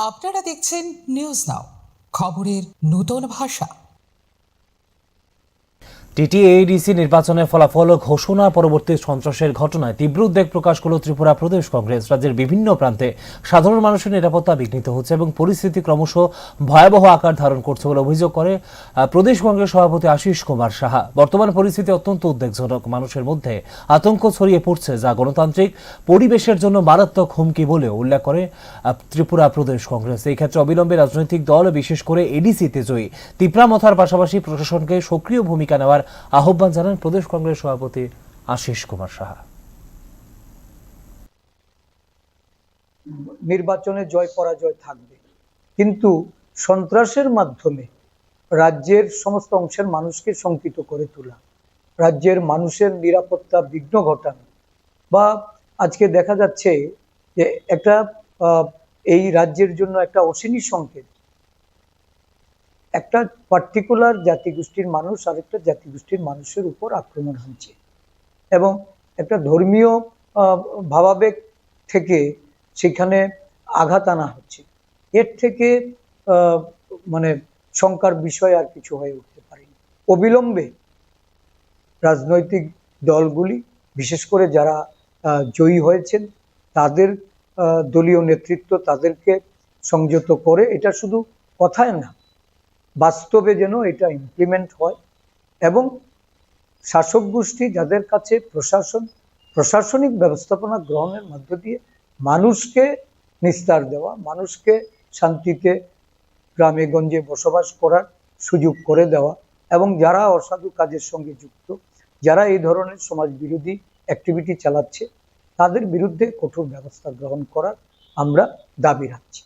আপনারা দেখছেন news now, খবরের নতুন ভাষা। টিটিএডিসি নির্বাচনের ফলাফল ঘোষণা পরবর্তী সন্ত্রাসের ঘটনায় তীব্র উদ্বেগ প্রকাশ করল ত্রিপুরা প্রদেশ কংগ্রেস। রাজ্যের বিভিন্ন প্রান্তে সাধারণ মানুষের নিরাপত্তা বিঘ্নিত হচ্ছে এবং পরিস্থিতি ক্রমশ ভয়াবহ আকার ধারণ করছে বলে অভিযোগ করে প্রদেশ কংগ্রেস সভাপতি আশিস কুমার সাহা। বর্তমান পরিস্থিতি অত্যন্ত উদ্বেগজনক, মানুষের মধ্যে আতঙ্ক ছড়িয়ে পড়ছে, যা গণতান্ত্রিক পরিবেশের জন্য মারাত্মক হুমকি বলে উল্লেখ করে ত্রিপুরা প্রদেশ কংগ্রেস। এই ক্ষেত্রে অবিলম্বে রাজনৈতিক দল, বিশেষ করে এডিসিতে জয়ী তিপ্রামথার পাশাপাশি প্রশাসনকে সক্রিয় ভূমিকা নেওয়ার আহ্বান জানান প্রদেশ কংগ্রেস সভাপতি আশিস কুমার সাহা। নির্বাচনে জয় পরাজয় থাকবে, কিন্তু সন্ত্রাসের মাধ্যমে রাজ্যের সমস্ত অংশের মানুষকে শঙ্কিত করে তোলা, রাজ্যের মানুষের নিরাপত্তা বিঘ্ন ঘটানো, বা আজকে দেখা যাচ্ছে যে একটা এই রাজ্যের জন্য একটা অশনি সংকেত, একটা পার্টিকুলার জাতিগোষ্ঠীর মানুষ আরেকটা জাতিগোষ্ঠীর মানুষের উপর আক্রমণ হচ্ছে এবং একটা ধর্মীয় ভাবাবেগ থেকে সেখানে আঘাত আনা হচ্ছে। এর থেকে মানে শঙ্কার বিষয় আর কিছু হয়ে উঠতে পারেনি। অবিলম্বে রাজনৈতিক দলগুলি, বিশেষ করে যারা জয়ী হয়েছেন, তাদের দলীয় নেতৃত্ব তাদেরকে সংযত করে, এটা শুধু কথায় না, বাস্তবে যেন এটা ইমপ্লিমেন্ট হয় এবং শাসক গোষ্ঠী যাদের কাছে প্রশাসনিক ব্যবস্থাপনা গ্রহণের মধ্য দিয়ে মানুষকে নিস্তার দেওয়া, মানুষকে শান্তিতে গ্রামে গঞ্জে বসবাস করার সুযোগ করে দেওয়া, এবং যারা অসাধু কাজের সঙ্গে যুক্ত, যারা এই ধরনের সমাজ বিরোধী অ্যাক্টিভিটি চালাচ্ছে, তাদের বিরুদ্ধে কঠোর ব্যবস্থা গ্রহণ করার আমরা দাবি রাখছি।